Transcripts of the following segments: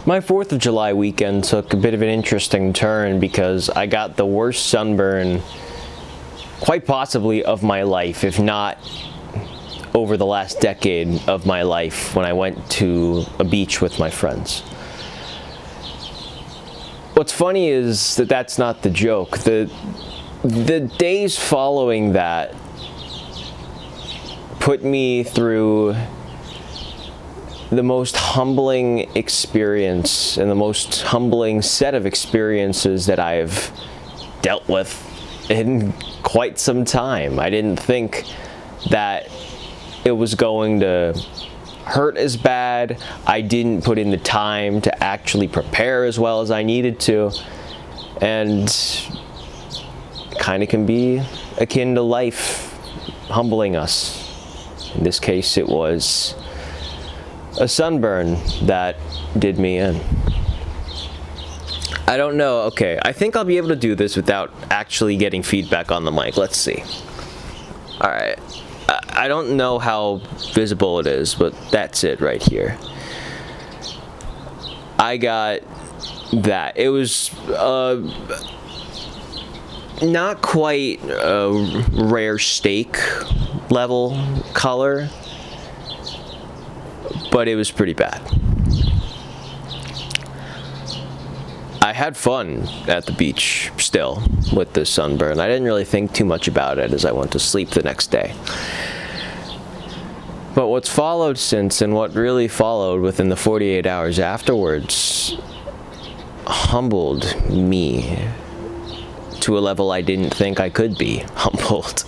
My 4th of July weekend took a bit of an interesting turn because I got the worst sunburn quite possibly of my life, if not over the last decade of my life, when I went to a beach with my friends. What's funny is that that's not the joke. The days following that put me through the most humbling experience and the most humbling set of experiences that I've dealt with in quite some time. I didn't think that it was going to hurt as bad. I didn't put in the time to actually prepare as well as I needed to, and kind of can be akin to life humbling us. In this case, it was a sunburn that did me in. I don't know. Okay, I think I'll be able to do this without actually getting feedback on the mic. Let's see. All right. I don't know how visible it is, but that's it right here. I got that. It was not quite a rare steak level color, but it was pretty bad. I had fun at the beach still with the sunburn. I didn't really think too much about it as I went to sleep the next day. But what's followed since, and what really followed within the 48 hours afterwards, humbled me to a level I didn't think I could be humbled.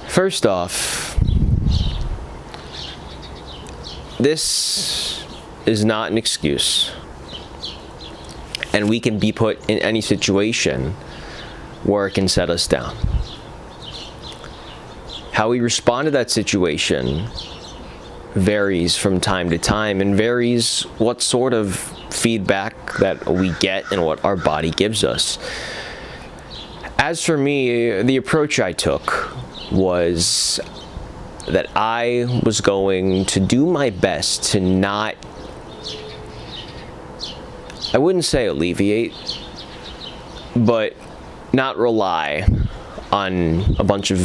First off, this is not an excuse, and we can be put in any situation where it can set us down. How we respond to that situation varies from time to time, and varies what sort of feedback that we get and what our body gives us. As for me, the approach I took was that I was going to do my best to not, I wouldn't say alleviate, but not rely on a bunch of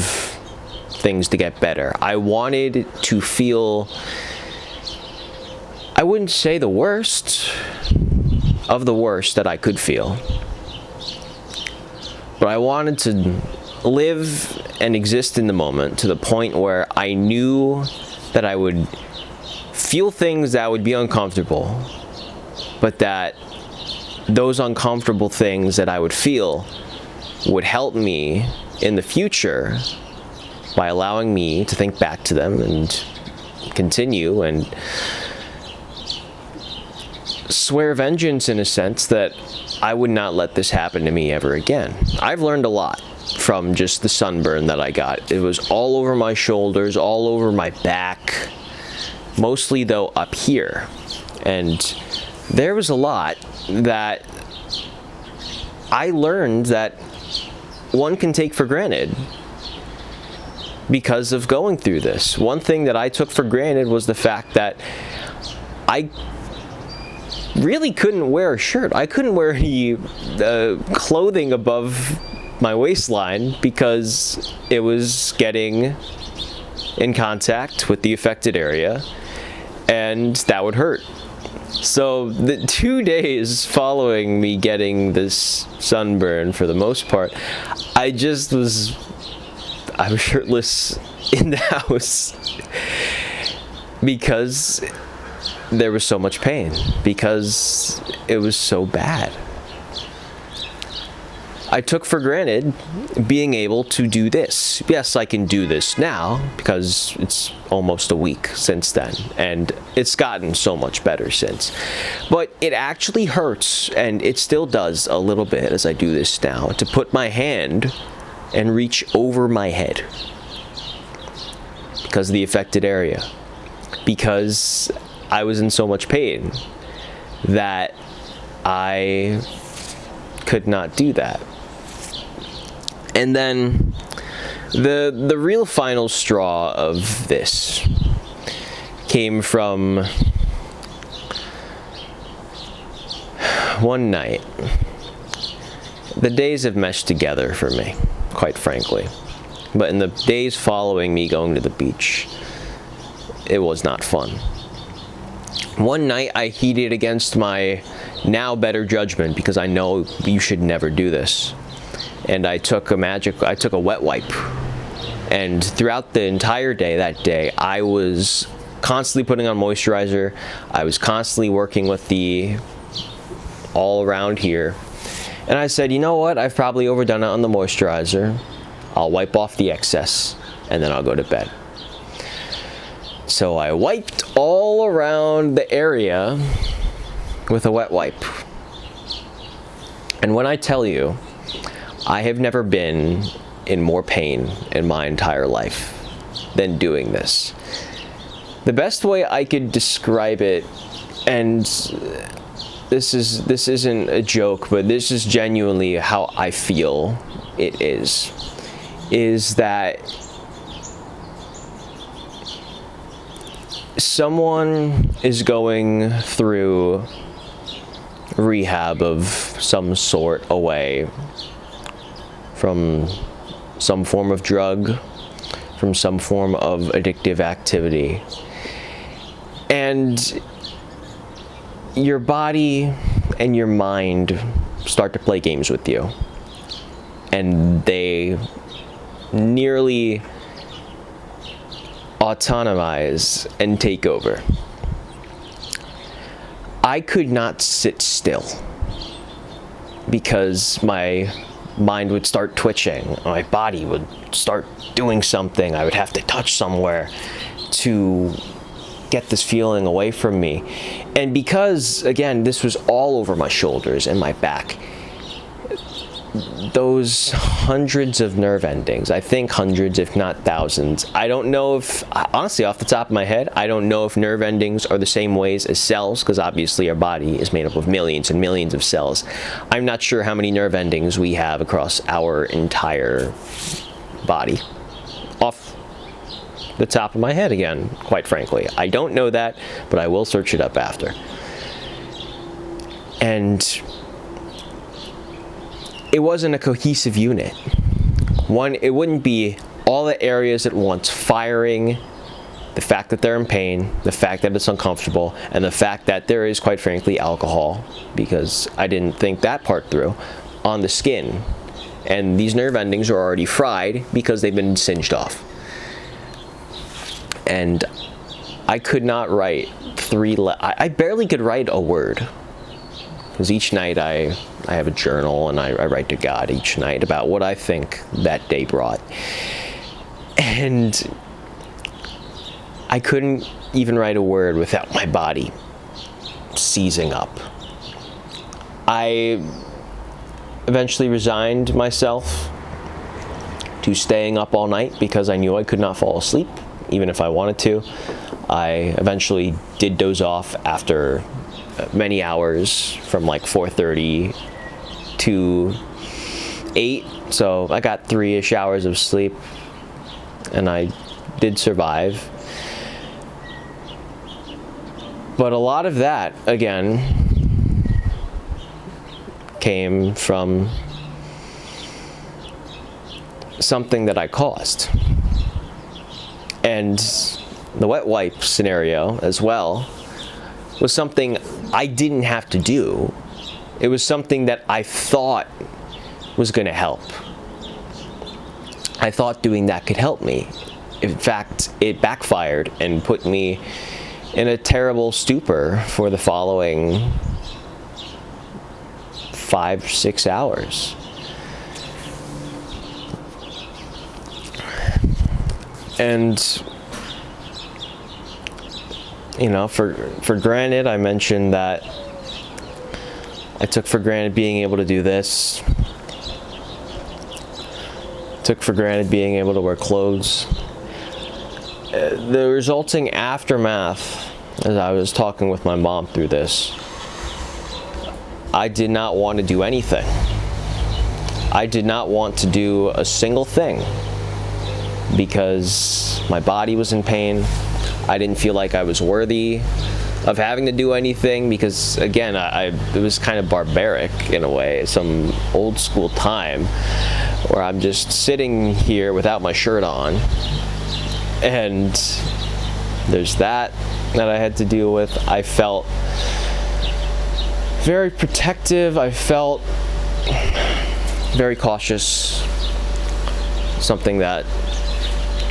things to get better. I wanted to feel, I wouldn't say the worst of the worst that I could feel, but I wanted to live and exist in the moment to the point where I knew that I would feel things that would be uncomfortable, but that those uncomfortable things that I would feel would help me in the future by allowing me to think back to them and continue and swear vengeance, in a sense, that I would not let this happen to me ever again. I've learned a lot from just the sunburn that I got. It was all over my shoulders, all over my back, mostly though up here. And there was a lot that I learned that one can take for granted because of going through this. One thing that I took for granted was the fact that I really couldn't wear a shirt. I couldn't wear any clothing above my waistline because it was getting in contact with the affected area, and that would hurt. So the 2 days following me getting this sunburn, for the most part, I was shirtless in the house because there was so much pain, because it was so bad. I took for granted being able to do this. Yes, I can do this now because it's almost a week since then, and it's gotten so much better since. But it actually hurts, and it still does a little bit as I do this now, to put my hand and reach over my head because of the affected area, because I was in so much pain that I could not do that. And then the real final straw of this came from one night, the days have meshed together for me, quite frankly. But in the days following me going to the beach, it was not fun. One night I heated against my now better judgment, because I know you should never do this. And I took a wet wipe. And throughout the entire day that day, I was constantly putting on moisturizer. I was constantly working with the all around here. And I said, you know what? I've probably overdone it on the moisturizer. I'll wipe off the excess and then I'll go to bed. So I wiped all around the area with a wet wipe. And when I tell you, I have never been in more pain in my entire life than doing this. The best way I could describe it, and this isn't a joke, but this is genuinely how I feel it is that someone is going through rehab of some sort away from some form of drug, from some form of addictive activity. And your body and your mind start to play games with you. And they nearly autonomize and take over. I could not sit still because my mind would start twitching. My body would start doing something. I would have to touch somewhere to get this feeling away from me. And because, again, this was all over my shoulders and my back, those hundreds of nerve endings, I think hundreds if not thousands, I don't know if, honestly off the top of my head, I don't know if nerve endings are the same ways as cells, because obviously our body is made up of millions and millions of cells. I'm not sure how many nerve endings we have across our entire body. Off the top of my head again, quite frankly. I don't know that, but I will search it up after. And it wasn't a cohesive unit. One, it wouldn't be all the areas at once firing, the fact that they're in pain, the fact that it's uncomfortable, and the fact that there is, quite frankly, alcohol, because I didn't think that part through, on the skin. And these nerve endings are already fried because they've been singed off. And I could not write I barely could write a word. Because each night I have a journal and I write to God each night about what I think that day brought. And I couldn't even write a word without my body seizing up. I eventually resigned myself to staying up all night because I knew I could not fall asleep, even if I wanted to. I eventually did doze off after many hours, from like 4:30 to 8, so I got 3-ish hours of sleep, and I did survive. But a lot of that, again, came from something that I caused. And the wet wipe scenario as well was something I didn't have to do. It was something that I thought was going to help. I thought doing that could help me. In fact, it backfired and put me in a terrible stupor for the following 5-6 hours. And you know, for granted, I mentioned that I took for granted being able to do this. Took for granted being able to wear clothes. The resulting aftermath, as I was talking with my mom through this, I did not want to do anything. I did not want to do a single thing because my body was in pain. I didn't feel like I was worthy of having to do anything, because again, it was kind of barbaric in a way, some old school time where I'm just sitting here without my shirt on, and there's that I had to deal with. I felt very protective. I felt very cautious. Something that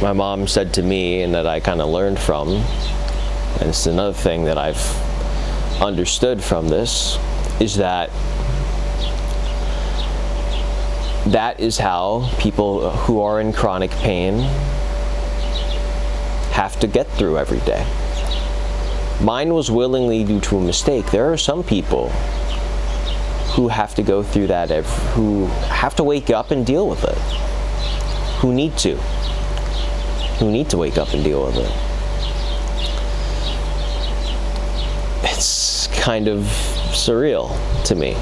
my mom said to me and that I kind of learned from, and it's another thing that I've understood from this, is that is how people who are in chronic pain have to get through every day. Mine was willingly due to a mistake. There are some people who have to go through that, who have to wake up and deal with it, who need to wake up and deal with it. It's kind of surreal to me.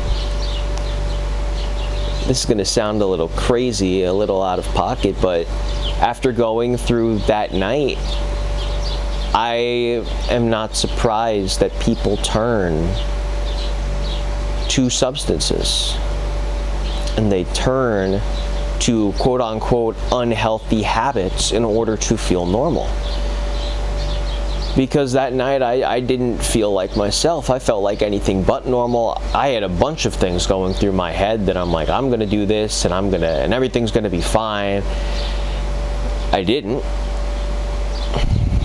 This is going to sound a little crazy, a little out of pocket, but after going through that night, I am not surprised that people turn to substances, and they turn to quote-unquote unhealthy habits in order to feel normal. Because that night I didn't feel like myself. I felt like anything but normal. I had a bunch of things going through my head that I'm like, I'm gonna do this and everything's gonna be fine. I didn't.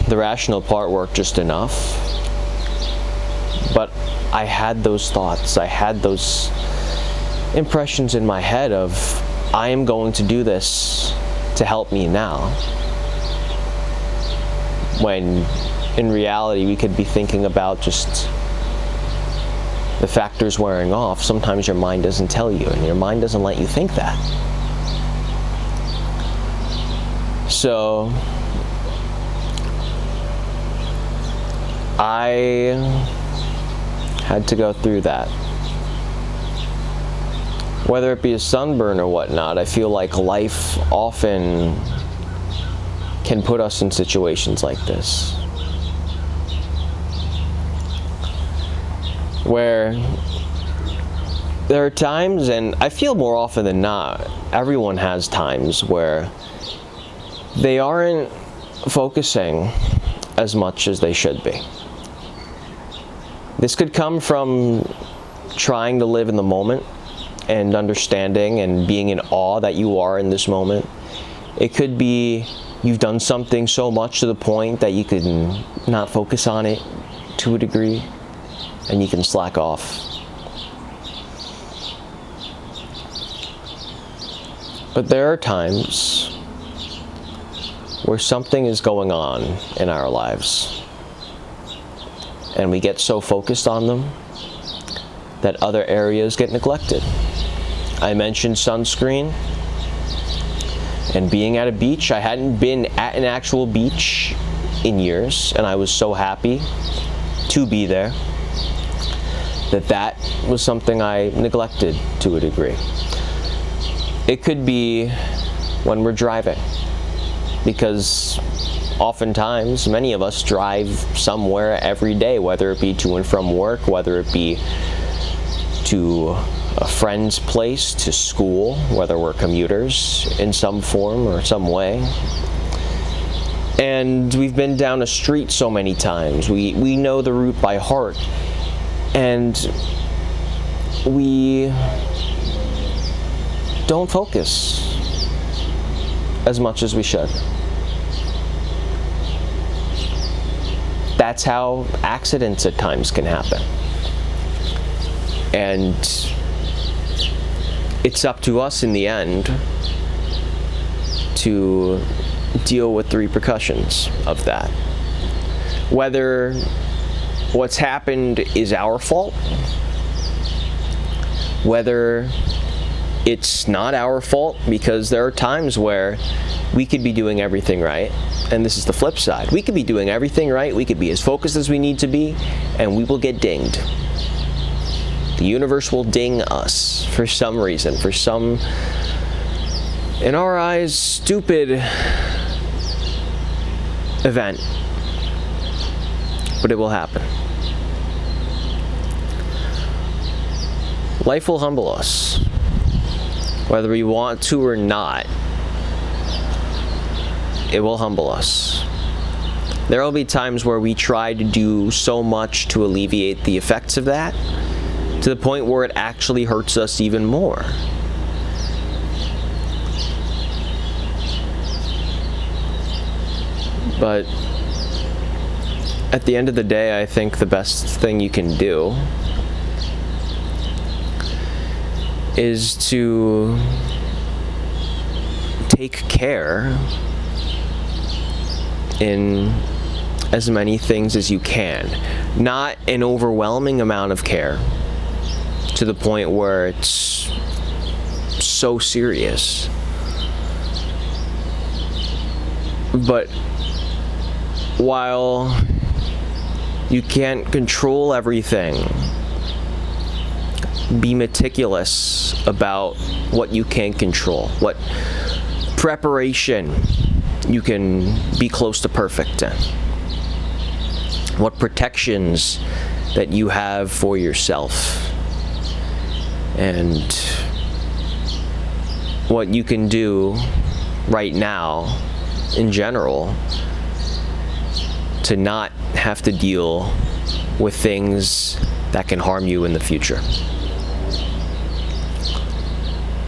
The rational part worked just enough. But I had those thoughts. I had those impressions in my head of, I am going to do this to help me now. When in reality, we could be thinking about just the factors wearing off. Sometimes your mind doesn't tell you, and your mind doesn't let you think that. So I had to go through that. Whether it be a sunburn or whatnot, I feel like life often can put us in situations like this, where there are times, and I feel more often than not, everyone has times where they aren't focusing as much as they should be. This could come from trying to live in the moment and understanding and being in awe that you are in this moment. It could be you've done something so much to the point that you can not focus on it to a degree, and you can slack off. But there are times where something is going on in our lives, and we get so focused on them that other areas get neglected. I mentioned sunscreen and being at a beach. I hadn't been at an actual beach in years, and I was so happy to be there that was something I neglected to a degree. It could be when we're driving, because oftentimes many of us drive somewhere every day, whether it be to and from work, whether it be to a friend's place, to school, whether we're commuters in some form or some way. And we've been down a street so many times. We know the route by heart, and we don't focus as much as we should. That's how accidents at times can happen. And it's up to us in the end to deal with the repercussions of that. Whether what's happened is our fault, whether it's not our fault, because there are times where we could be doing everything right, and this is the flip side. We could be doing everything right, we could be as focused as we need to be, and we will get dinged. The universe will ding us for some reason, for some, in our eyes, stupid event. But it will happen. life will humble us. Whether we want to or not, it will humble us. There will be times where we try to do so much to alleviate the effects of that, to the point where it actually hurts us even more. But at the end of the day, I think the best thing you can do is to take care in as many things as you can. Not an overwhelming amount of care to the point where it's so serious. But while you can't control everything, be meticulous about what you can control, what preparation you can be close to perfect in, what protections that you have for yourself, and what you can do right now in general to not have to deal with things that can harm you in the future.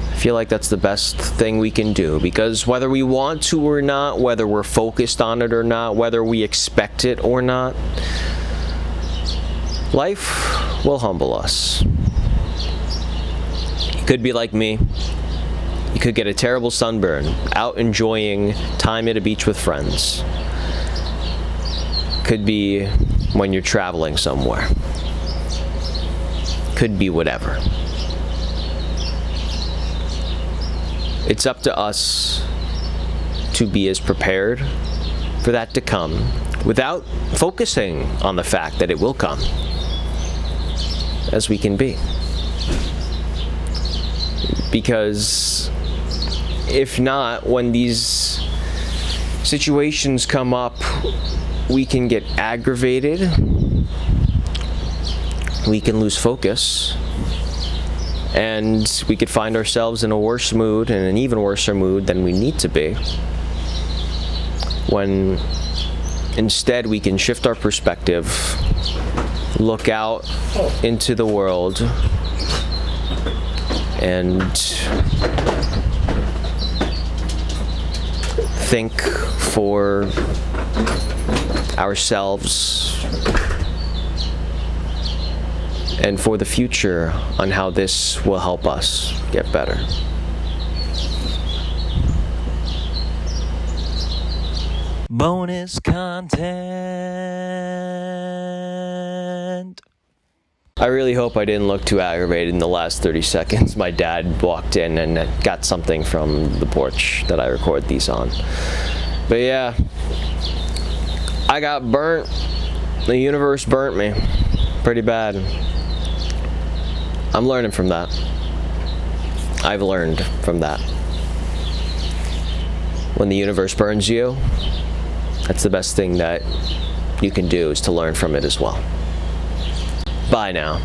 I feel like that's the best thing we can do, because whether we want to or not, whether we're focused on it or not, whether we expect it or not, life will humble us. You could be like me. You could get a terrible sunburn out enjoying time at a beach with friends. Could be when you're traveling somewhere. Could be whatever. It's up to us to be as prepared for that to come without focusing on the fact that it will come as we can be. Because if not, when these situations come up, we can get aggravated, we can lose focus, and we could find ourselves in a worse mood, and an even worse mood than we need to be, when instead we can shift our perspective, look out into the world, and think for ourselves and for the future on how this will help us get better. Bonus content. I really hope I didn't look too aggravated in the last 30 seconds. My dad walked in and got something from the porch that I record these on. But yeah, I got burnt. The universe burnt me pretty bad. I'm learning from that. I've learned from that. When the universe burns you, that's the best thing that you can do, is to learn from it as well. Bye now.